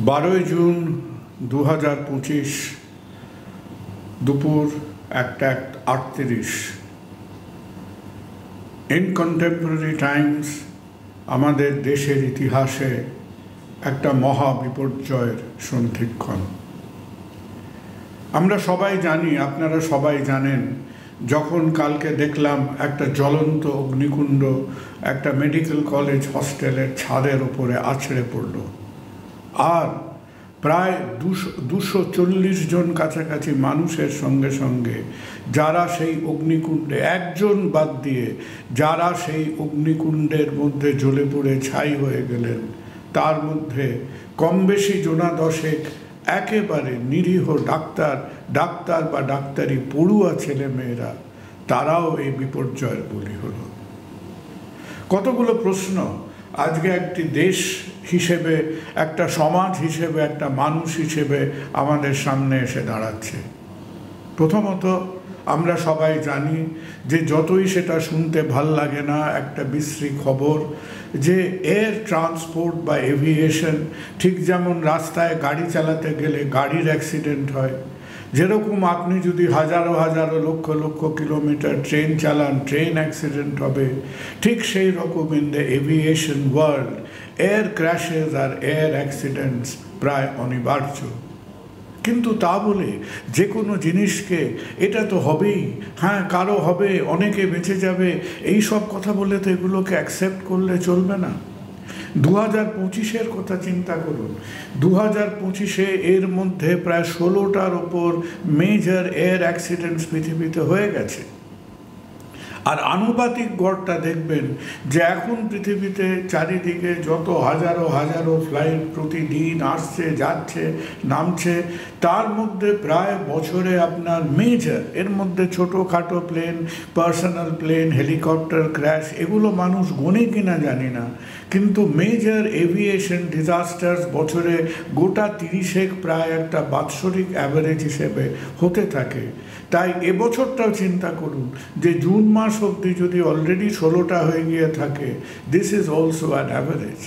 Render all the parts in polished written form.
12 June 2025 দুপুর 1:38 in contemporary Times আমাদের দেশের ইতিহাসে একটা মহা বিপর্যয়ের সন্ধিক্ষণ। আমরা সবাই জানি, আপনারা সবাই জানেন, যখন কালকে দেখলাম একটা জ্বলন্ত অগ্নিকুণ্ড একটা মেডিকেল কলেজ হস্টেলের ছাদের উপরে আছড়ে পড়ল, আর প্রায় 240 জন কাছাকাছি মানুষের সঙ্গে সঙ্গে যারা সেই অগ্নিকুণ্ডে, একজন বাদ দিয়ে যারা সেই অগ্নিকুণ্ডের মধ্যে জ্বলে পড়ে ছাই হয়ে গেলেন, তার মধ্যে কম বেশি জনা দশেক একেবারে নিরীহ ডাক্তার বা ডাক্তারি পড়ুয়া ছেলেমেয়েরা, তারাও এই বিপর্যয়ের বলি হলো। কতগুলো প্রশ্ন আজকে একটি দেশ হিসেবে, একটা সমাজ হিসেবে, একটা মানুষ হিসেবে আমাদের সামনে এসে দাঁড়াচ্ছে। প্রথমত, আমরা সবাই জানি যে যতই সেটা শুনতে ভাল লাগে না, একটা বিশ্রী খবর যে এয়ার ট্রান্সপোর্ট বা এভিয়েশন, ঠিক যেমন রাস্তায় গাড়ি চালাতে গেলে গাড়ির অ্যাক্সিডেন্ট হয়, যেরকম আপনি যদি হাজারো হাজারো লক্ষ লক্ষ কিলোমিটার ট্রেন চালান, ট্রেন অ্যাক্সিডেন্ট হবে, ঠিক সেই রকম in the aviation world air crashes আর এয়ার অ্যাক্সিডেন্টস প্রায় অনিবার্য। কিন্তু তা বলে যে কোনো জিনিসকে এটা তো হবেই, হ্যাঁ কারো হবে, অনেকে বেঁচে যাবে, এই সব কথা বলে তো এগুলোকে অ্যাকসেপ্ট করলে চলবে না। 2025-এর কথা চিন্তা করুন। 2025-এ এর মধ্যে প্রায় 16টার ওপর মেজর এয়ার অ্যাক্সিডেন্টস পৃথিবীতে হয়ে গেছে। আর আনুপাতিক গড়টা দেখবেন যে এখন পৃথিবীতে চারিদিকে যত হাজারো হাজারো ফ্লাইট প্রতিদিন আসছে, যাচ্ছে, নামছে, তার মধ্যে প্রায় বছরে আপনার মেজর, এর মধ্যে ছোটোখাটো plane, personal plane, helicopter crash, এগুলো মানুষ গোনে কিনা জানি না, কিন্তু মেজর এভিয়েশন ডিজাস্টার্স বছরে গোটা 30 প্রায় একটা বাৎসরিক অ্যাভারেজ হিসেবে হতে থাকে। তাই এবছরটাও চিন্তা করুন যে জুন মাস অবধি যদি অলরেডি 16টা হয়ে গিয়ে থাকে, this is also an average.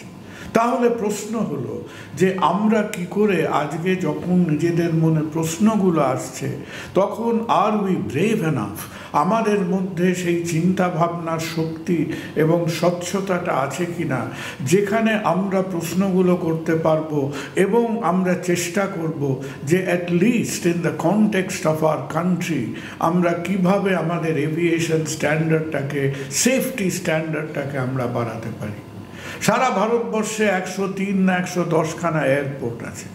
তাহলে প্রশ্ন হলো যে আমরা কি করে আজকে যখন নিজেদের মনে প্রশ্নগুলো আসছে, তখন আর উই ব্রেভ এনাফ, আমাদের মধ্যে সেই চিন্তা ভাবনার শক্তি এবং স্বচ্ছতাটা আছে কিনা, যেখানে আমরা প্রশ্নগুলো করতে পারবো এবং আমরা চেষ্টা করব যে at least in the context of our country আমরা কিভাবে আমাদের এভিয়েশন স্ট্যান্ডার্ডটাকে, সেফটি স্ট্যান্ডার্ডটাকে আমরা বাড়াতে পারি। সারা ভারতবর্ষে 103 না 110খানা এয়ারপোর্ট আছে।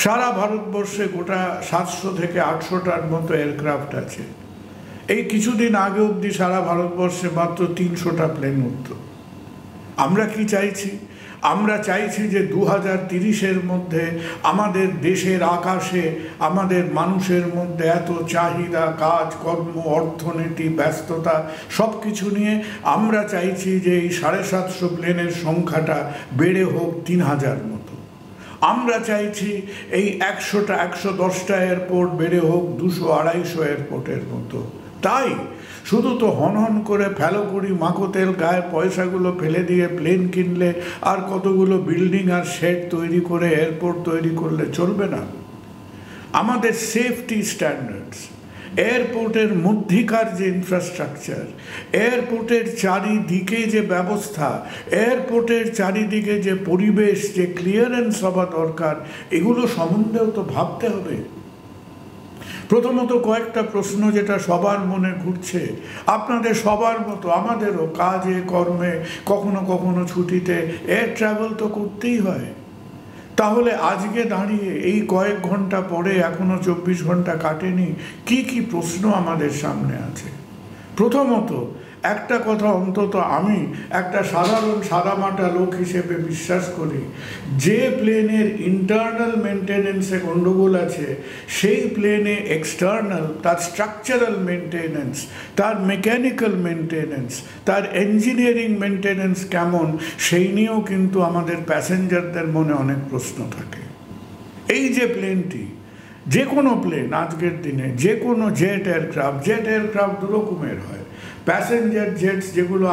সারা ভারতবর্ষে গোটা 700 থেকে 800টার মতো এয়ারক্রাফট আছে। এই কিছুদিন আগে অবধি সারা ভারতবর্ষে মাত্র 300টা প্লেন উঠত। আমরা কি চাইছি? আমরা চাইছি যে 2030-এর মধ্যে আমাদের দেশের আকাশে, আমাদের মানুষের মধ্যে এত চাহিদা, কাজ কর্ম, অর্থনীতি, ব্যস্ততা, সব কিছু নিয়ে আমরা চাইছি যে এই 750 প্লেনের সংখ্যাটা বেড়ে হোক 3000 মতো। আমরা চাইছি এই 100টা 110টা এয়ারপোর্ট বেড়ে হোক 200-250 এয়ারপোর্টের মতো। তাই শুধু তো হন করে ফেলো করি মাকোতেল গায়ে পয়সাগুলো ফেলে দিয়ে প্লেন কিনলে আর কতগুলো বিল্ডিং আর শেড তৈরি করে এয়ারপোর্ট তৈরি করলে চলবে না। আমাদের সেফটি স্ট্যান্ডার্ডস, এয়ারপোর্টের মধ্যিকার যে ইনফ্রাস্ট্রাকচার, এয়ারপোর্টের চারিদিকে যে ব্যবস্থা, এয়ারপোর্টের চারিদিকে যে পরিবেশ, যে ক্লিয়ারেন্স হওয়া দরকার, এগুলো সম্বন্ধেও তো ভাবতে হবে। প্রথমত কয়েকটা প্রশ্ন যেটা সবার মনে ঘুরছে, আপনাদের সবার মতো আমাদেরও কাজে কর্মে, কখনো কখনো ছুটিতে এয়ার ট্রাভেল তো করতেই হয়। তাহলে আজকে দাঁড়িয়ে এই কয়েক ঘন্টা পরে, এখনো 24 ঘন্টা কাটেনি, কি প্রশ্ন আমাদের সামনে আছে। প্রথমত একটা কথা অন্তত আমি একটা সাধারণ সাদামাটা লোক হিসেবে বিশ্বাস করি, যে প্লেনের ইন্টারনাল মেনটেনেন্সে গণ্ডগোল আছে, সেই প্লেনে এক্সটার্নাল, তার স্ট্রাকচারাল মেনটেনেন্স, তার মেকানিক্যাল মেনটেনেন্স, তার ইঞ্জিনিয়ারিং মেনটেনেন্স কেমন, সেই নিয়েও কিন্তু আমাদের প্যাসেঞ্জারদের মনে অনেক প্রশ্ন থাকে। এই যে প্লেনটি, যে কোনো প্লেন আজকের দিনে, যে কোনো জেট এয়ারক্রাফট দু রকমের হয়। প্যাসেঞ্জার জেটস যেগুলো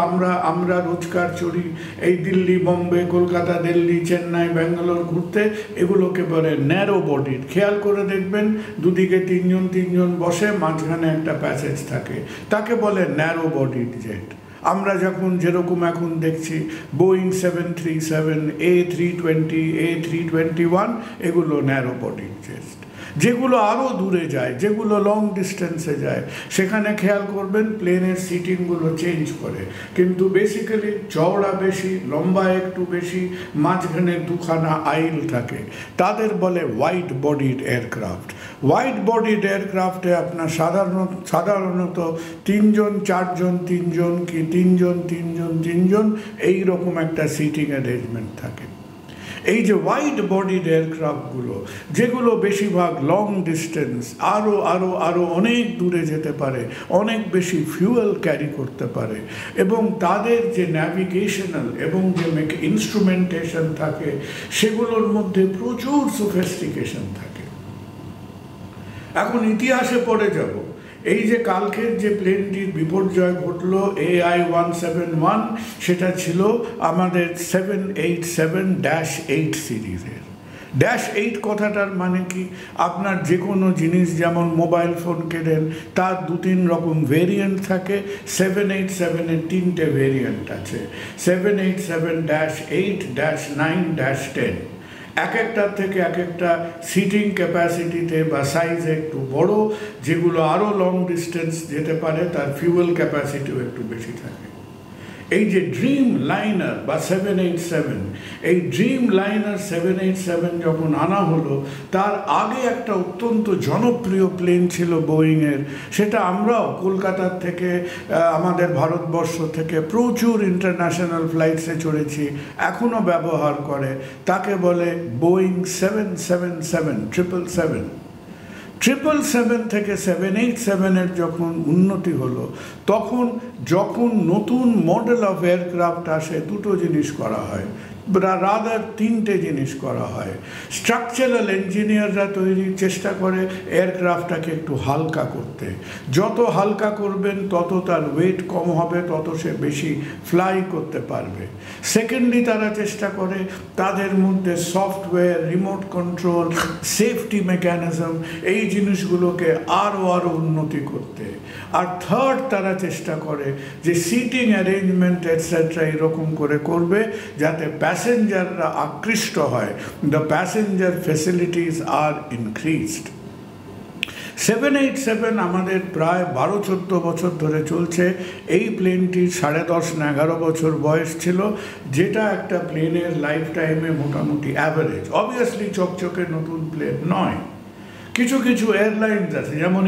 আমরা রোজকার চড়ি, এই দিল্লি, বোম্বে, কলকাতা, দিল্লি, চেন্নাই, ব্যাঙ্গালোর ঘুরতে, এগুলোকে বলে ন্যারো বডিড। খেয়াল করে দেখবেন দুদিকে তিনজন বসে, মাঝখানে একটা প্যাসেজ থাকে, তাকে বলে ন্যারো বডিড জেট। আমরা যখন যেরকম এখন দেখছি বোয়িং 737, A320, A321, এগুলো ন্যারো বডিড জেট। যেগুলো আরও দূরে যায়, যেগুলো লং ডিস্টেন্সে যায়, সেখানে খেয়াল করবেন প্লেনের সিটিংগুলো চেঞ্জ করে, কিন্তু বেসিক্যালি চওড়া বেশি, লম্বা একটু বেশি, মাঝখানে দুখানা আইল থাকে, তাদের বলে wide bodied aircraft. Wide bodied এয়ারক্রাফটে আপনার সাধারণত 3 4 3 কি 3 এইরকম একটা সিটিং অ্যারেঞ্জমেন্ট থাকে। এই যে ওয়াইড বডিড এয়ারক্রাফটগুলো, যেগুলো বেশিরভাগ লং ডিস্টেন্স, আরও অনেক দূরে যেতে পারে, অনেক বেশি ফিউয়েল ক্যারি করতে পারে, এবং তাদের যে ন্যাভিগেশনাল এবং যে ইনস্ট্রুমেন্টেশন থাকে, সেগুলোর মধ্যে প্রচুর সোফিস্টিকেশন থাকে। এখন ইতিহাসে পড়ে যাব, এই যে কালকের যে প্লেনটির বিপর্যয় ঘটলো AI-171, সেটা ছিল আমাদের 787-8 সিরিজের। -8 কথাটার মানে কি, আপনার যে কোনো জিনিস যেমন মোবাইল ফোন কেনেন, তার 2-3 রকম ভেরিয়েন্ট থাকে। 787-এর 3টে ভেরিয়েন্ট আছে, 787-8-9-10। এক একটার থেকে এক একটা সিটিং ক্যাপাসিটিতে বা সাইজে একটু বড়, যেগুলো আরও লং ডিস্টেন্স যেতে পারে, তার ফিউয়েল ক্যাপাসিটিও একটু বেশি থাকে। এই যে ড্রিম লাইনার বা 787, এই ড্রিম লাইনার 787 যখন আনা হলো, তার আগে একটা অত্যন্ত জনপ্রিয় প্লেন ছিল বোয়িংয়ের, সেটা আমরাও কলকাতার থেকে, আমাদের ভারতবর্ষ থেকে প্রচুর ইন্টারন্যাশনাল ফ্লাইটসে চড়েছি, এখনও ব্যবহার করে, তাকে বলে বোয়িং 777 777 থেকে 787-এর যখন উন্নতি হলো, যখন নতুন মডেল অফ এয়ারক্রাফট আসে, দুটো জিনিস করা হয়, রাদার 3টে জিনিস করা হয়। স্ট্রাকচারাল ইঞ্জিনিয়াররা চেষ্টা করে এয়ারক্রাফটটাকে একটু হালকা করতে, যত হালকা করবেন তত তার ওয়েট কম হবে, তত সে বেশি ফ্লাই করতে পারবে। সেকেন্ডলি তারা চেষ্টা করে তাদের মধ্যে software, remote control, safety mechanism, এই জিনিসগুলোকে আরও উন্নতি করতে। আর থার্ড, তারা চেষ্টা করে যে সিটিং অ্যারেঞ্জমেন্ট এটসেট্রা এরকম করে করবে যাতে প্যাসেঞ্জাররা আকৃষ্ট হয়, the passenger facilities are increased. 787 আমাদের প্রায় 12-14 বছর ধরে চলছে। এই প্লেনটির 10.5-11 বছর বয়স ছিল, যেটা একটা প্লেনের লাইফ টাইমে মোটামুটি অ্যাভারেজ। অবভিয়াসলি চকচকে নতুন প্লেন নয়। কিছু এয়ারলাইন্স আছে, যেমন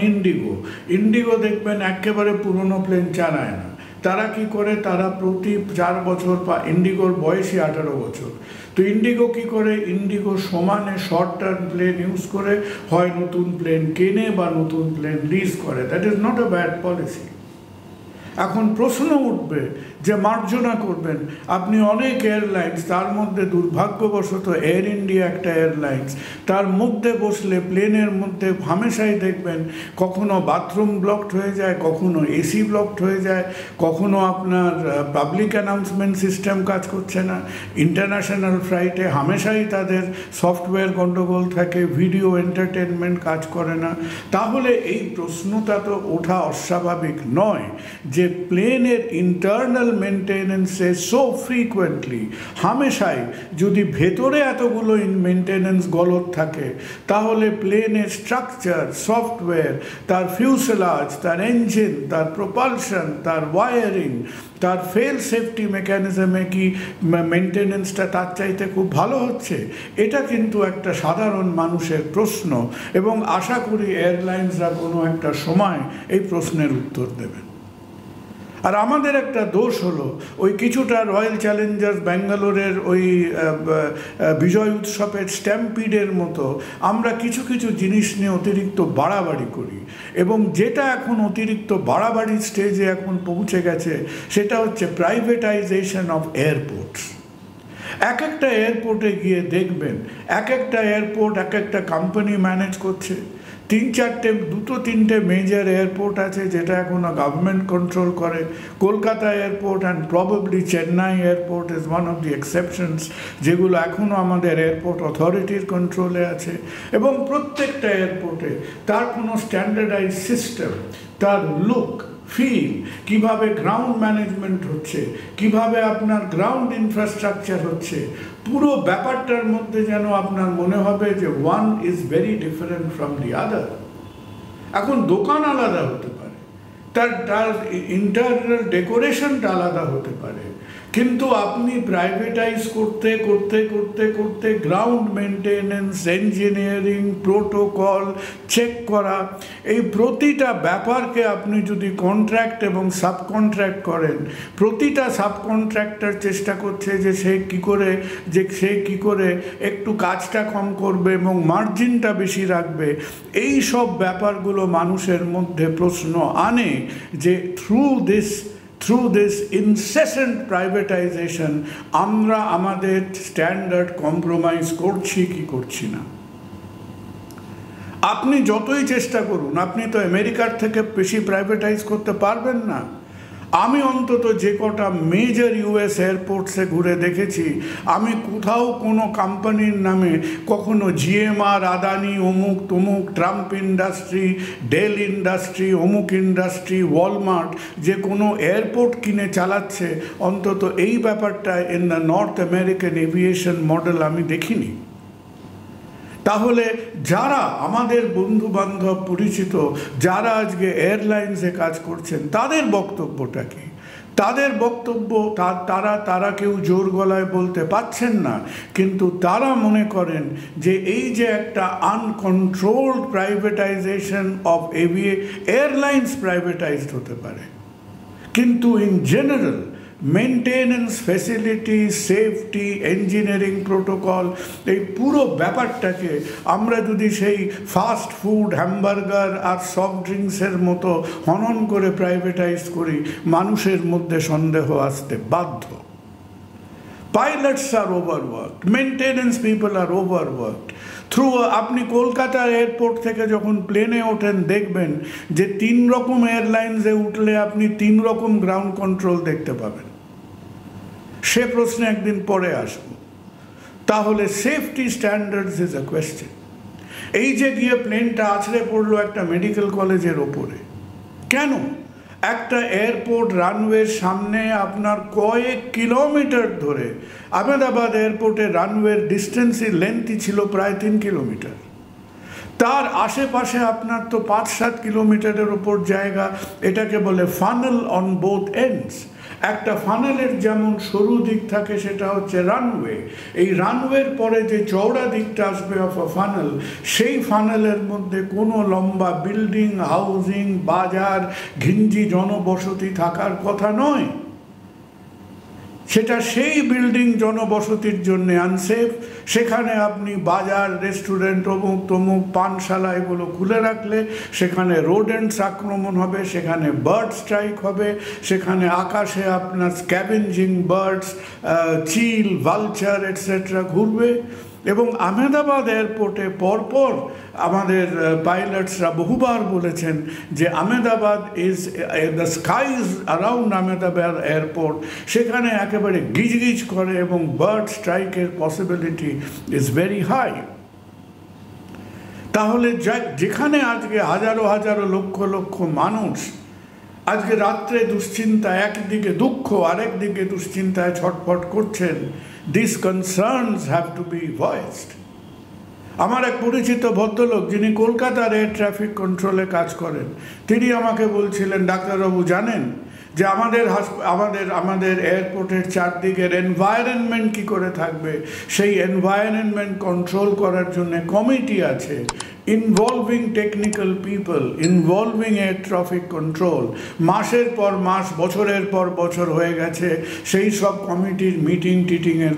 ইন্ডিগো দেখবেন একেবারে পুরনো প্লেন চালায় না। তারা কি করে, তারা প্রতি 4 বছর, ইন্ডিগোর বয়সই 18 বছর, তো ইন্ডিগো কি করে, ইন্ডিগো সমানে শর্ট টার্ম প্লেন ইউজ করে, হয় নতুন প্লেন কেনে বা নতুন প্লেন লিজ করে। That is not a bad policy. এখন প্রশ্ন উঠবে যে মার্জনা করবেন আপনি অনেক এয়ারলাইন্স, তার মধ্যে দুর্ভাগ্যবশত এয়ার ইন্ডিয়া একটা এয়ারলাইন্স, তার মধ্যে বসলে প্লেনের মধ্যে হামেশাই দেখবেন কখনো বাথরুম ব্লকড হয়ে যায়, কখনো এসি ব্লকড হয়ে যায়, কখনো আপনার পাবলিক অ্যানাউন্সমেন্ট সিস্টেম কাজ করছে না। ইন্টারন্যাশনাল ফ্লাইটে হামেশাই তাদের সফটওয়্যার গণ্ডগোল থাকে, ভিডিও এন্টারটেনমেন্ট কাজ করে না। তাহলে এই প্রশ্নটা তো ওঠা অস্বাভাবিক নয় যে প্লেনের ইন্টারনাল মেনটেনেন্সে সো ফ্রিকুয়েন্টলি, হামেশাই যদি ভেতরে এতগুলো মেনটেনেন্স গলদ থাকে, তাহলে প্লেনের স্ট্রাকচার, সফটওয়্যার, তার ফিউসেলাজ, তার ইঞ্জিন, তার প্রপালশন, তার ওয়ারিং, তার ফেল সেফটি মেকানিজমে কি মেনটেনেন্সটা তার চাইতে খুব ভালো হচ্ছে? এটা কিন্তু একটা সাধারণ মানুষের প্রশ্ন, এবং আশা করি এয়ারলাইন্সরা কোনো একটা সময় এই প্রশ্নের উত্তর দেবেন। আর আমাদের একটা দোষ হলো, ওই কিছুটা রয়্যাল চ্যালেঞ্জার্স ব্যাঙ্গালোরের ওই বিজয় উৎসবের স্ট্যাম্পিডের মতো আমরা কিছু জিনিস নিয়ে অতিরিক্ত বাড়াবাড়ি করি, এবং যেটা এখন অতিরিক্ত বাড়াবাড়ির স্টেজে এখন পৌঁছে গেছে সেটা হচ্ছে প্রাইভেটাইজেশন অফ এয়ারপোর্টস। এক একটা এয়ারপোর্টে গিয়ে দেখবেন এক একটা এয়ারপোর্ট এক একটা কোম্পানি ম্যানেজ করছে। দুটো তিনটে মেজর এয়ারপোর্ট আছে যেটা এখনো গভর্নমেন্ট কন্ট্রোল করে। Kolkata airport and probably Chennai airport is one of the exceptions, যেগুলো এখনও আমাদের এয়ারপোর্ট অথরিটির কন্ট্রোলে আছে। এবং প্রত্যেকটা এয়ারপোর্টে তার কোনো স্ট্যান্ডার্ডাইজ সিস্টেম, তার লুক, ফিল, কিভাবে গ্রাউন্ড ম্যানেজমেন্ট হচ্ছে, কিভাবে আপনার গ্রাউন্ড ইনফ্রাস্ট্রাকচার হচ্ছে, পুরো ব্যাপারটার মধ্যে যেন আপনার মনে হবে যে one is very different from the other. এখন দোকান আলাদা হতে পারে, তার ইন্টারনাল ডেকোরেশনটা আলাদা হতে পারে, কিন্তু আপনি প্রাইভেটাইজ করতে করতে করতে করতে ground maintenance, engineering, protocol check করা, এই প্রতিটা ব্যাপারকে আপনি যদি কন্ট্রাক্ট এবং সাবকন্ট্রাক্ট করেন, প্রতিটা সাবকন্ট্রাক্টর চেষ্টা করছে যে সে কি করে একটু কাজটা কম করবে এবং মার্জিনটা বেশি রাখবে। এই সব ব্যাপারগুলো মানুষের মধ্যে প্রশ্ন আনে যে through this incessant privatization আমরা আমাদের স্ট্যান্ডার্ড কম্প্রোমাইজ করছি কি করছি না। আপনি যতই চেষ্টা করুন, আপনি তো আমেরিকার থেকে বেশি প্রাইভেটাইজ করতে পারবেন না। আমি অন্তত যে কটা মেজর ইউএস এয়ারপোর্টসে ঘুরে দেখেছি, আমি কোথাও কোনো কোম্পানির নামে কখনো জিএমআর, আদানি, অমুক তমুক, ট্রাম্প ইন্ডাস্ট্রি, ডেল ইন্ডাস্ট্রি, অমুক ইন্ডাস্ট্রি, ওয়ালমার্ট যে কোনো এয়ারপোর্ট কিনে চালাচ্ছে, অন্তত এই ব্যাপারটা in the north American aviation model আমি দেখিনি। তাহলে যারা আমাদের বন্ধু বান্ধব পরিচিত, যারা আজকে এয়ারলাইন্সে কাজ করছেন, তাদের বক্তব্যটা কি? তাদের বক্তব্য তারা কেউ জোর গলায় বলতে পারছেন না, কিন্তু তারা মনে করেন যে এই যে একটা আনকন্ট্রোলড প্রাইভেটাইজেশন অফ এয়ারলাইন্স প্রাইভেটাইজড হতে পারে, কিন্তু in general maintenance, facility, safety, engineering protocol, এই পুরো ব্যাপারটাকে আমরা যদি সেই ফাস্ট ফুড, হ্যামবার্গার আর সফট ড্রিঙ্কসের মতো হনন করে প্রাইভেটাইজ করি, মানুষের মধ্যে সন্দেহ আসতে বাধ্য। পাইলটস আর ওভারওয়ার্কড, মেনটেনেন্স পিপল আর ওভারওয়ার্কড। আপনি কলকাতার এয়ারপোর্ট থেকে যখন প্লেনে ওঠেন, দেখবেন যে 3 রকম এয়ারলাইন্সে উঠলে আপনি 3 রকম গ্রাউন্ড কন্ট্রোল দেখতে পাবেন। সে প্রশ্নে একদিন পরে আসব। তাহলে safety standards is a question. এই যে গিয়ে প্লেনটা আছড়ে পড়লো একটা মেডিকেল কলেজের ওপরে, কেন? একটা এয়ারপোর্ট রানওয়ের সামনে আপনার কয়েক কিলোমিটার ধরে, আহমেদাবাদ এয়ারপোর্টের রানওয়ের ডিস্টেন্সের লেন্থই ছিল প্রায় 3 কিলোমিটার। তার আশেপাশে আপনার তো 5-7 কিলোমিটারের ওপর জায়গা, এটাকে বলে ফানেল অন বোথ এন্ডস। একটা ফানেলের যেমন সরু দিক থাকে, সেটা হচ্ছে রানওয়ে। এই রানওয়ের পরে যে চওড়া দিকটা আসবে অফ আ ফানেল, সেই ফানেলের মধ্যে কোনো লম্বা বিল্ডিং, হাউজিং, বাজার, ঘিঞ্জি জনবসতি থাকার কথা নয়। সেটা সেই বিল্ডিং জনবসতির জন্য আনসেফ। সেখানে আপনি বাজার, রেস্টুরেন্ট, অমুক তমুক, পানশালা এগুলো খুলে রাখলে সেখানে রোডেন্টস আক্রমণ হবে, সেখানে বার্ড স্ট্রাইক হবে, সেখানে আকাশে আপনার স্ক্যাভেঞ্জিং বার্ডস, চিল, ভালচার এটসেট্রা ঘুরবে। এবং আহমেদাবাদ এয়ারপোর্টে পরপর আমাদের পাইলটসরা বহুবার বলেছেন যে Ahmedabad is the skies around Ahmedabad airport, সেখানে একেবারে গিজগিজ করে এবং বার্ড স্ট্রাইকের পসিবিলিটি ইজ ভেরি হাই। তাহলে যেখানে আজকে হাজারো হাজারো লক্ষ লক্ষ মানুষ আজকে রাত্রে দুশ্চিন্তা, একদিকে দুঃখ আরেকদিকে দুশ্চিন্তায় ছটফট করছেন, these concerns have to be voiced. আমার এক পরিচিত ভদ্রলোক যিনি কলকাতার এয়ার ট্রাফিক কন্ট্রোলে কাজ করেন, তিনি আমাকে বলছিলেন, ডাক্তারবাবু জানেন যে আমাদের এয়ারপোর্টের চারদিকের এনভায়রনমেন্ট কি করে থাকবে, সেই এনভায়রনমেন্ট কন্ট্রোল করার জন্য কমিটি আছে, involving technical people, involving air traffic control. মাসের পর মাস, বছরের পর বছর হয়ে গেছে, সেই সব কমিটির মিটিংয়ের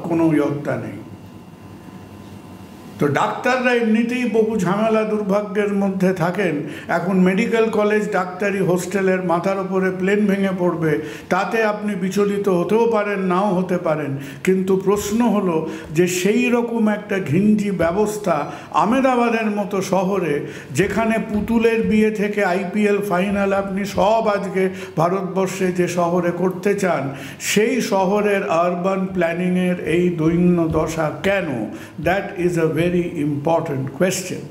কোনো ইয়ত্তা নেই। তো ডাক্তাররা এমনিতেই বহু ঝামেলা দুর্ভাগ্যের মধ্যে থাকেন, এখন মেডিকেল কলেজ ডাক্তারি হোস্টেলের মাথার ওপরে প্লেন ভেঙে পড়বে, তাতে আপনি বিচলিত হতেও পারেন, নাও হতে পারেন। কিন্তু প্রশ্ন হলো যে সেই রকম একটা ঘিঞ্জি ব্যবস্থা আহমেদাবাদের মতো শহরে, যেখানে পুতুলের বিয়ে থেকে আইপিএল ফাইনাল আপনি সব আজকে ভারতবর্ষে যে শহরে করতে চান, সেই শহরের আরবান প্ল্যানিংয়ের এই দৈন্য দশা কেন? That is a very important question.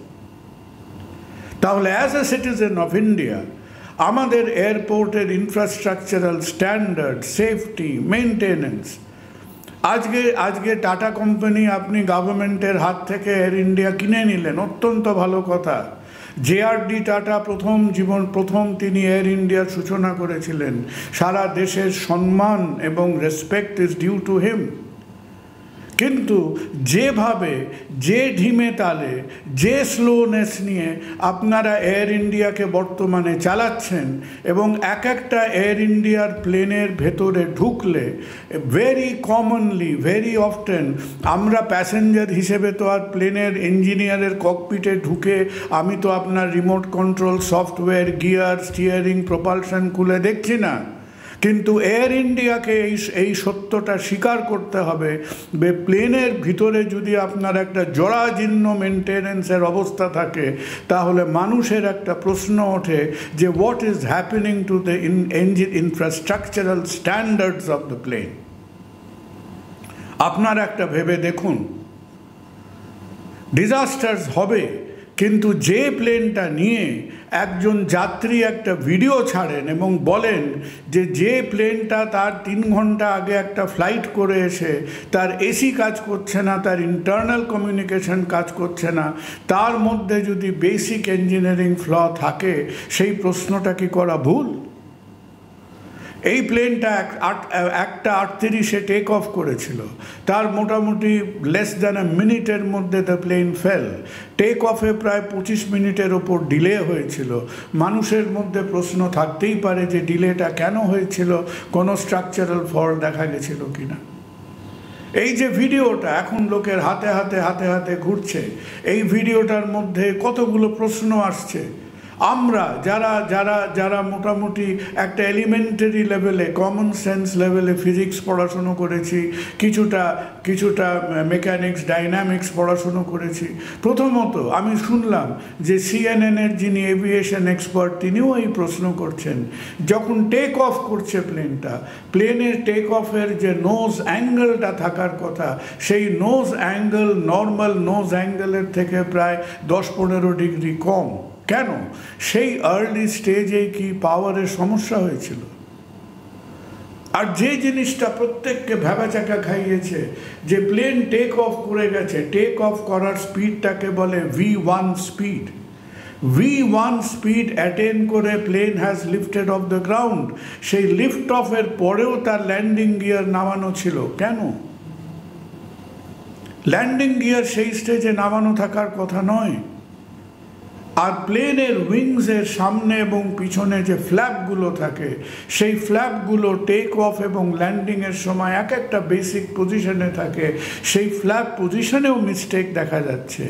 তাহলে as a citizen of India আমাদের এয়ারপোর্টের ইনফ্রাস্ট্রাকচারাল স্ট্যান্ডার্ড, সেফটি, মেনটেনেন্স, আজকে টাটা কোম্পানি আপনি গভর্নমেন্টের হাত থেকে এয়ার ইন্ডিয়া কিনে নিলেন, অত্যন্ত ভালো কথা। জেআরডি টাটা প্রথম তিনি এয়ার ইন্ডিয়ার সূচনা করেছিলেন। সারা দেশের সম্মান এবং respect is due to him. কিন্তু যেভাবে, যে ঢিমে তালে, যে স্লোনেস নিয়ে আপনারা এয়ার ইন্ডিয়াকে বর্তমানে চালাচ্ছেন, এবং একটা এয়ার ইন্ডিয়ার প্লেনের ভেতরে ঢুকলে ভেরি কমনলি, ভেরি অফটেন আমরা প্যাসেঞ্জার হিসেবে তো আর প্লেনের ইঞ্জিনিয়ারের ককপিটে ঢুকে আমি তো আপনার remote control software, gear, steering, propulsion খুলে দেখছি না। কিন্তু এয়ার ইন্ডিয়াকে এই সত্যটা স্বীকার করতে হবে যে প্লেনের ভিতরে যদি আপনার একটা জরাজীর্ণ মেনটেনেন্সের অবস্থা থাকে, তাহলে মানুষের একটা প্রশ্ন ওঠে যে what is happening to the engine infrastructural standards of the plane. আপনারা একটা ভেবে দেখুন, ডিজাস্টার্স হবে, কিন্তু যে প্লেনটা নিয়ে একজন যাত্রী একটা ভিডিও ছাড়েন এবং বলেন যে প্লেনটা তার 3 ঘন্টা আগে একটা ফ্লাইট করে এসে তার এসি কাজ করছে না, তার ইন্টারনাল কমিউনিকেশন কাজ করছে না, তার মধ্যে যদি বেসিক ইঞ্জিনিয়ারিং ফ্ল থাকে, সেই প্রশ্নটা কি করা ভুল? এই প্লেনটা 1:38 টেক অফ করেছিল, তার মোটামুটি লেস দ্যান আ মিনিটের মধ্যে দ্য প্লেন ফেল। টেক অফে প্রায় 25 মিনিটের ওপর ডিলে হয়েছিল। মানুষের মধ্যে প্রশ্ন থাকতেই পারে যে ডিলেটা কেন হয়েছিল, কোনো স্ট্রাকচারাল ফল্ট দেখা গেছিল কিনা। এই যে ভিডিওটা এখন লোকের হাতে হাতে ঘুরছে, এই ভিডিওটার মধ্যে কতগুলো প্রশ্ন আসছে। আমরা যারা মোটামুটি একটা এলিমেন্টারি লেভেলে, কমন সেন্স লেভেলে ফিজিক্স পড়াশুনো করেছি, কিছুটা মেকানিক্স, ডাইনামিক্স পড়াশুনো করেছি, প্রথমত আমি শুনলাম যে সিএনএনের যিনি এভিয়েশন এক্সপার্ট তিনিও এই প্রশ্ন করছেন, যখন টেক অফ করছে প্লেনের টেক অফের যে নোজ অ্যাঙ্গেলটা থাকার কথা, সেই নোজ অ্যাঙ্গেল নর্মাল নোজ অ্যাঙ্গেলের থেকে প্রায় 10-15 ডিগ্রি কম। কেন? সেই আর্লি স্টেজে কি পাওয়ারের সমস্যা হয়েছিল? আর যে জিনিসটা প্রত্যেককে ভ্যাবাচাকা খাইয়েছে, যে প্লেন টেক অফ করে গেছে, টেক অফ করার স্পিডটাকে বলে V1 speed. V1 speed attain করে plane has lifted off the ground. সেই লিফট অফের পরেও তার ল্যান্ডিং গিয়ার নামানো ছিল। কেন? ল্যান্ডিং গিয়ার সেই স্টেজে নামানো থাকার কথা নয়। আর প্লেনের উইংসের সামনে এবং পিছনে যে ফ্ল্যাপগুলো থাকে, সেই ফ্ল্যাপগুলো টেক অফ এবং ল্যান্ডিংয়ের সময় একটা বেসিক পজিশনে থাকে, সেই ফ্ল্যাপ পজিশনেও মিস্টেক দেখা যাচ্ছে।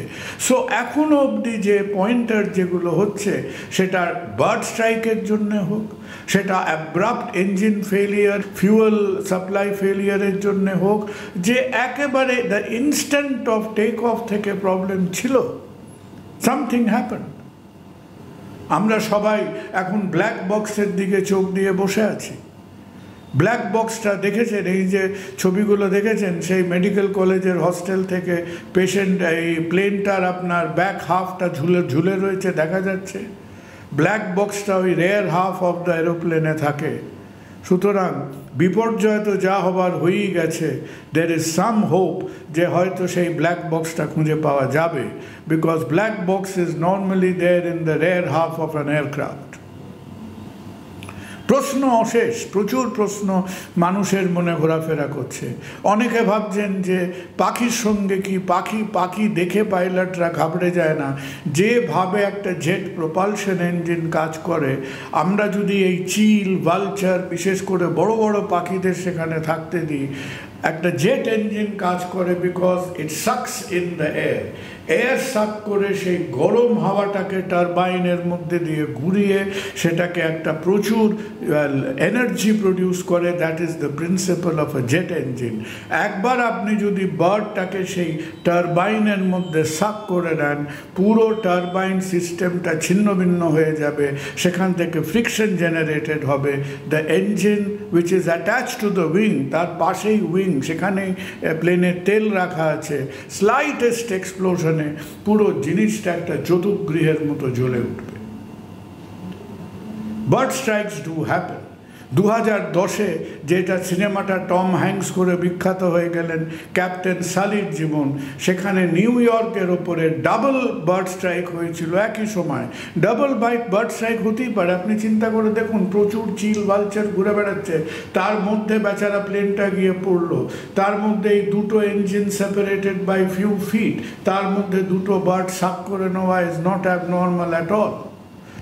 সো এখনও অবধি যে পয়েন্টার যেগুলো হচ্ছে, সেটা বার্ড স্ট্রাইকের জন্য হোক, সেটা abrupt engine failure, fuel supply ফেলিয়ারের জন্য হোক, যে একেবারে the instant of take off থেকে প্রবলেম ছিল, সামথিং হ্যাপেন। আমরা সবাই এখন ব্ল্যাক বক্সের দিকে চোখ দিয়ে বসে আছি। ব্ল্যাক বক্সটা দেখেছেন, এই যে ছবিগুলো দেখেছেন, সেই মেডিকেল কলেজের হস্টেল থেকে পেশেন্ট, এই প্লেনটার আপনার ব্যাক হাফটা ঝুলে রয়েছে দেখা যাচ্ছে। ব্ল্যাক বক্সটা ওই রেয়ার হাফ অফ দ্য এরোপ্লেনে থাকে। সুতরাং বিপর্যয় তো যা হবার হয়েই গেছে, দের ইজ সাম হোপ যে হয়তো সেই ব্ল্যাক বক্সটা খুঁজে পাওয়া যাবে, because black box is normally there in the rear half of an aircraft. প্রশ্ন অশেষ, প্রচুর প্রশ্ন মানুষের মনে ঘোরাফেরা করছে। অনেকে ভাবছেন যে পাখির সঙ্গে কি, পাখি দেখে পাইলটরা ঘাবড়ে যায় না, যেভাবে একটা জেট প্রপালশন ইঞ্জিন কাজ করে, আমরা যদি এই চিল, ভালচার, বিশেষ করে বড় বড় পাখিদের সেখানে থাকতে দিই, একটা জেট ইঞ্জিন কাজ করে because it sucks in the air suck করে সেই গরম হাওয়াটাকে টারবাইনের মধ্যে দিয়ে ঘুরিয়ে সেটাকে একটা প্রচুর এনার্জি প্রডিউস করে। That is the principal of A jet engine. একবার আপনি যদি বার্ডটাকে সেই টারবাইনের মধ্যে সাক করে নেন, পুরো টারবাইন সিস্টেমটা ছিন্ন ভিন্ন হয়ে যাবে, সেখান থেকে ফ্রিকশন জেনারেটেড হবে। The engine which is attach to the wing, তার পাশেই উইং, সেখানেই প্লেনের তেল রাখা আছে, স্লাইটেস্ট এক্সপ্লোশন পুরো জিনিসটা একটা চতুর্গৃহের মতো জ্বলে উঠবে। Bird strikes do happen. 2010-এ যেটা সিনেমাটা টম হ্যাঙ্কস করে বিখ্যাত হয়ে গেলেন, ক্যাপ্টেন সালির জীবন, সেখানে নিউ ইয়র্কের ওপরে ডাবল বার্ড স্ট্রাইক হয়েছিল একই সময়। ডাবল বার্ড স্ট্রাইক হতেই পারে, আপনি চিন্তা করে দেখুন, প্রচুর চিল ভালচার ঘুরে বেড়াচ্ছে, তার মধ্যে বেচারা প্লেনটা গিয়ে পড়লো, তার মধ্যে এই দুটো engine separated by few feet, তার মধ্যে দুটো বার্ড সাক করে নেওয়া is not abnormal at all.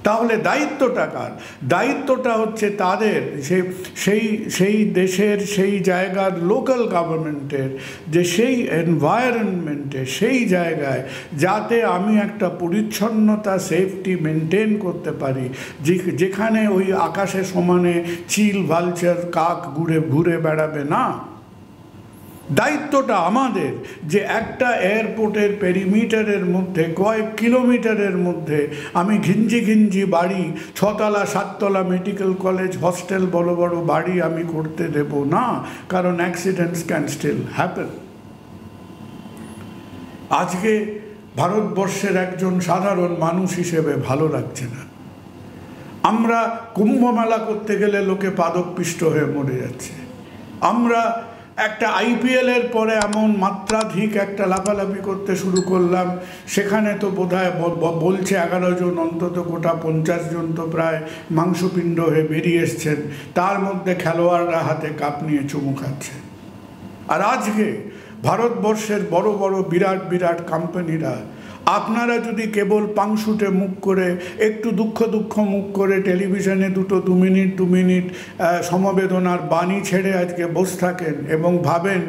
তাহলে দায়িত্বটা কার? দায়িত্বটা হচ্ছে তাদের, সেই দেশের, সেই জায়গার লোকাল গভর্নমেন্টের, যে সেই এনভায়রনমেন্টে, সেই জায়গায় যাতে আমি একটা পরিচ্ছন্নতা, সেফটি মেনটেন করতে পারি, যেখানে ওই আকাশে সমানে চিল ভালচার কাক ঘুরে বেড়াবে না। দায়িত্বটা আমাদের যে একটা এয়ারপোর্টের পেরিমিটারের মধ্যে, কয়েক কিলোমিটারের মধ্যে আমি ঘিঞ্জি বাড়ি, 6 তলা 7 তলা মেডিকেল কলেজ, হস্টেল, বড় বড় বাড়ি আমি করতে দেব না, কারণ অ্যাক্সিডেন্টস ক্যান স্টিল হ্যাপেন। আজকে ভারতবর্ষের একজন সাধারণ মানুষ হিসেবে ভালো লাগছে না। আমরা কুম্ভ মেলা করতে গেলে লোকে পাদকপিষ্ট হয়ে মরে যাচ্ছে। আমরা একটা IPL-এর পরে এমন মাত্রাধিক একটা লাফালাফি করতে শুরু করলাম, সেখানে তো বোধহয় বলছে 11 জন, অন্তত গোটা 50 জন তো প্রায় মাংসপিণ্ড হয়ে বেরিয়ে এসছেন, তার মধ্যে খেলোয়াড়রা হাতে কাপ নিয়ে চুমু খাচ্ছে। আর আজকে ভারতবর্ষের বড় বড় বিরাট কোম্পানিরা, আপনারা যদি কেবল পাংশুটে মুখ করে, একটু দুঃখ মুখ করে টেলিভিশনে 2 মিনিট সমবেদনার বাণী ছেড়ে আজকে বসে থাকেন এবং ভাবেন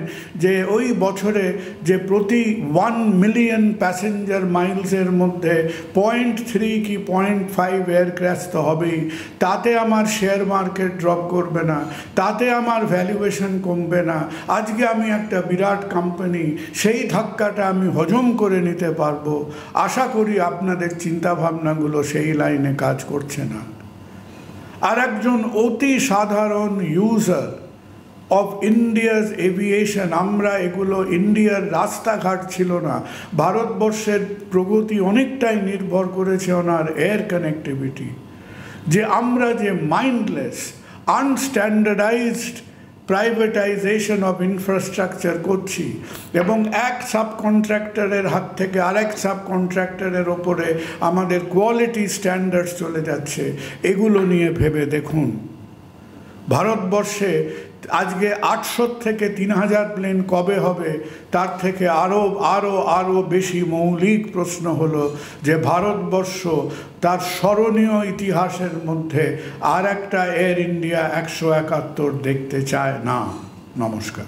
যে ওই বছরে যে প্রতি 1 মিলিয়ন প্যাসেঞ্জার মাইলসের মধ্যে 0.3 কি 0.5 এয়ার ক্র্যাশ তো হবেই, তাতে আমার শেয়ার মার্কেট ড্রপ করবে না, তাতে আমার ভ্যালুয়েশন কমবে না, আজকে আমি একটা বিরাট কোম্পানি, সেই ধাক্কাটা আমি হজম করে নিতে পারবো, আশা করি আপনাদের চিন্তাভাবনাগুলো সেই লাইনে কাজ করছে না। আর একজন অতি সাধারণ ইউজার অফ ইন্ডিয়াস এভিয়েশন, আমরা এগুলো, ইন্ডিয়ার রাস্তাঘাট ছিল না, ভারতবর্ষের প্রগতি অনেকটাই নির্ভর করেছে ওনার এয়ার কানেক্টিভিটি, যে আমরা যে মাইন্ডলেস, আনস্ট্যান্ডার্ডাইজড প্রাইভেটাইজেশন অফ ইনফ্রাস্ট্রাকচার করছি এবং এক সাবকন্ট্রাক্টরের হাত থেকে আরেক সাবকন্ট্রাক্টরের ওপরে আমাদের কোয়ালিটি স্ট্যান্ডার্ডস চলে যাচ্ছে, এগুলো নিয়ে ভেবে দেখুন। ভারতবর্ষে আজকে 800 থেকে 3000 প্লেন কবে হবে, তার থেকে আরও বেশি মৌলিক প্রশ্ন হলো যে ভারতবর্ষ তার স্মরণীয় ইতিহাসের মধ্যে আর একটা এয়ার ইন্ডিয়া 171 দেখতে চায় না। নমস্কার।